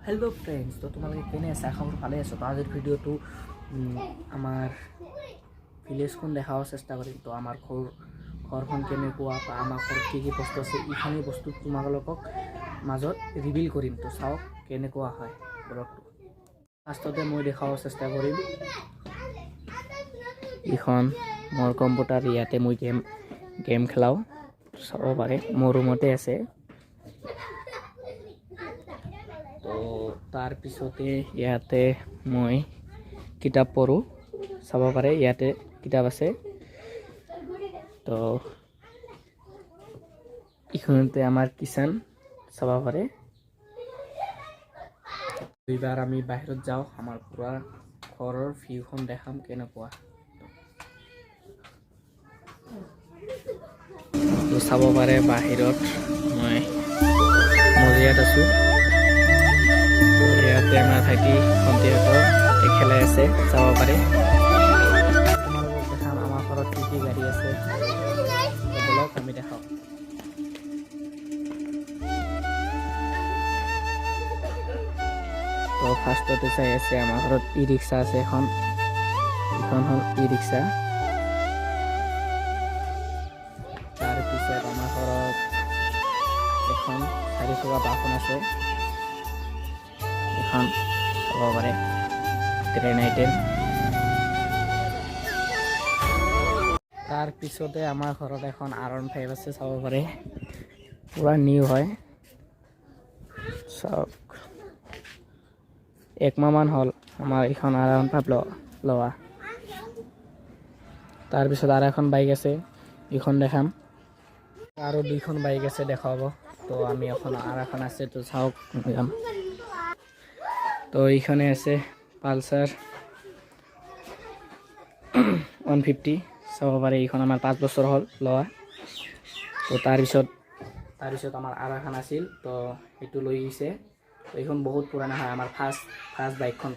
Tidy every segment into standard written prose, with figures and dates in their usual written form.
Hello friends, तो तुम्हारे केने आसा खबर ভালে আছো। তো আজিৰ ভিডিওটো আমাৰ ভিলেজখন দেখাব চেষ্টা কৰিম। তো আমাৰ ঘৰখন কেনেকুৱা বা আমাৰ ঘৰত কি বস্তু আছে এইখিনি বস্তু তোমালোকক মাজত ৰিভিল কৰিম। তো চাওক কেনেকুৱা হয় ব্লগটো। ফাৰ্ষ্টতে মই দেখাব চেষ্টা কৰিম এইখন মোৰ কম্পিউটাৰ। ইয়াতে মই গেম খেলাওঁ, চাব পাৰে মোৰ ৰুমতে আছে। তো তাৰ পিছতে ইয়াতে মই কিতাপ পঢ়োঁ, চাব পাৰে ইয়াতে কিতাপ আছে। তো এইখনতে আমাৰ কিচেন চাব পাৰে। এইবাৰ আমি বাহিৰত যাওঁ, আমাৰ পুৰা ঘৰৰ ভিউখন দেখাম কেনেকুৱা। তো চাব পাৰে বাহিৰত মই মজিয়াত আছোঁ। ইয়াতে আমাৰ ভাইটি ভণ্টিহঁতৰ খেলাই আছে, চাব পাৰে। তোমালোকক দেখাম আমাৰ ঘৰত কি কি গাড়ী আছে, বলক আমি দেখাওঁ। তো ফাৰ্ষ্টতে চাই আছে আমাৰ ঘৰত ই ৰিক্সা আছে এখন। এইখন হ'ল ই ৰিক্সা। তাৰপিছত আমাৰ ঘৰত এখন 4 চকা বাহন আছে, এখন চাব পাৰে গ্ৰেণ্ড আইটেম। তাৰপিছতে আমাৰ ঘৰত এখন R15 আছে, চাব পাৰে পুৰা নিউ হয়। চাওক 1 মাহমান হ'ল আমাৰ এইখন R15 লোৱা। তাৰপিছত আৰু এখন বাইক আছে, এইখন দেখাম। আৰু 2খন বাইক আছে দেখাব। তো আমি এখন আছে, তো চাওক যাম। তো এইখানে আছে পালচাৰ 150, চাব পাৰে। এইখন আমাৰ 5 বছৰ হ'ল লোৱা। তো তাৰপিছত আমাৰ এখন আছিল, তো সেইটো লৈ গৈছে। তো এইখন বহুত পুৰণা হয়, আমাৰ ফাৰ্ষ্ট বাইকখন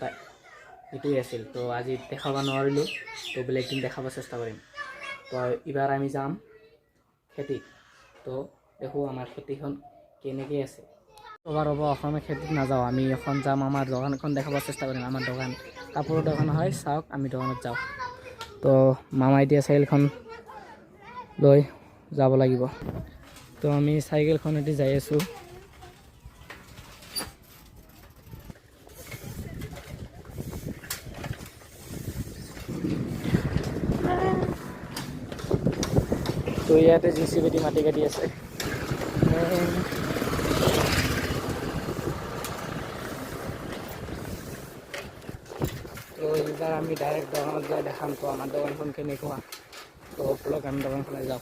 এইটোৱে আছিল। তো আজি দেখাব নোৱাৰিলোঁ, তো বেলেগ দিন দেখাব চেষ্টা কৰিম। তো এইবাৰ আমি যাম খেতিত। তো দেখো আমাৰ খেতিখন কেনেকৈ আছে। ৰ'ব অসমীয়া খেতিত নাযাওঁ, আমি এখন যাম আমাৰ দোকানখন দেখাব চেষ্টা কৰিম। আমাৰ দোকান কাপোৰৰ দোকান হয়, চাওক আমি দোকানত যাওঁ। তো মামাই দিয়া চাইকেলখন লৈ যাব লাগিব। তো আমি চাইকেলখনেদি যাই আছোঁ। তো ইয়াতে JCB দি মাটি কাটি আছে। তো এইবাৰ আমি ডাইৰেক্ট দোকানত যাই দেখাম তো আমাৰ দোকানখন কেনেকুৱা। তো বলক আমি দোকানখনে যাওঁ।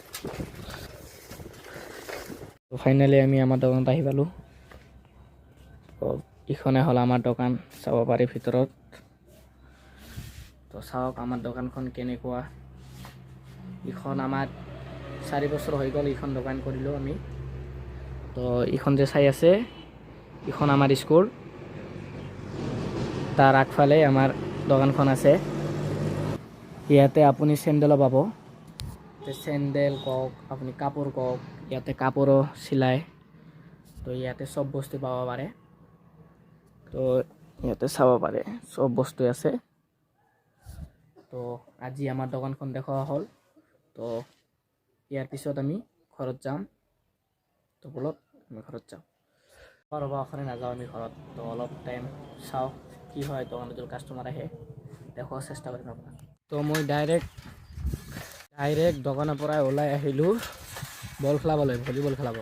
তো ফাইনেলি আমি আমাৰ দোকানত আহি পালোঁ। তো এইখনে হ'ল আমাৰ দোকান, চাব পাৰি ভিতৰত। তো চাওক আমাৰ দোকানখন কেনেকুৱা। এইখন আমাৰ 4 বছৰ হৈ গ'ল, এইখন দোকান কৰিলোঁ আমি। তো এইখন যে চাই আছে, এইখন আমাৰ স্কুল। তাৰ আগফালে আমাৰ দোকানখন আছে। ইয়াতে আপুনি চেণ্ডেলো পাব, চেণ্ডেল কওক, আপুনি কাপোৰ কওক, ইয়াতে কাপোৰো চিলাই। তো ইয়াতে চব বস্তু পাব পাৰে। তো ইয়াতে চাব পাৰে চব বস্তু আছে। তো আজি আমাৰ দোকানখন দেখুওৱা হ'ল। তো ইয়াৰ পিছত আমি ঘৰত যাম। তো বলক আমি ঘৰত যাওঁ। ৰ'ব অখনে নাযাওঁ আমি ঘৰত। তো অলপ টাইম চাওঁ কি হয়, দোকানত যদি কাষ্টমাৰ আহে দেখুৱাৰ চেষ্টা কৰিম আপোনাক। তো মই ডাইৰেক্ট দোকানৰ পৰাই ওলাই আহিলোঁ বল খেলাবলৈ, ভলীবল খেলাব।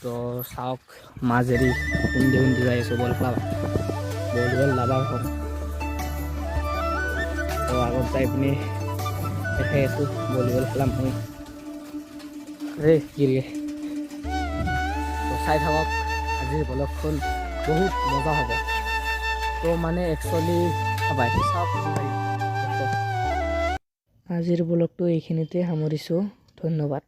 তো চাওক মাজেদি খুন্দি যাই আছোঁ বল খেলাব, ভলীবল লাভাৰ ঘৰ। তো আগত যাই পিনি দেখাই আছোঁ ভলীবল খেলাম মই। গিৰিয়ে তো চাই থাকক, আজিৰ ব্লগখন বহুত মজা হ'ব। তো মানে একচুৱেলি চাওক আজিৰ ব্লগটো এইখিনিতে সামৰিছোঁ। ধন্যবাদ।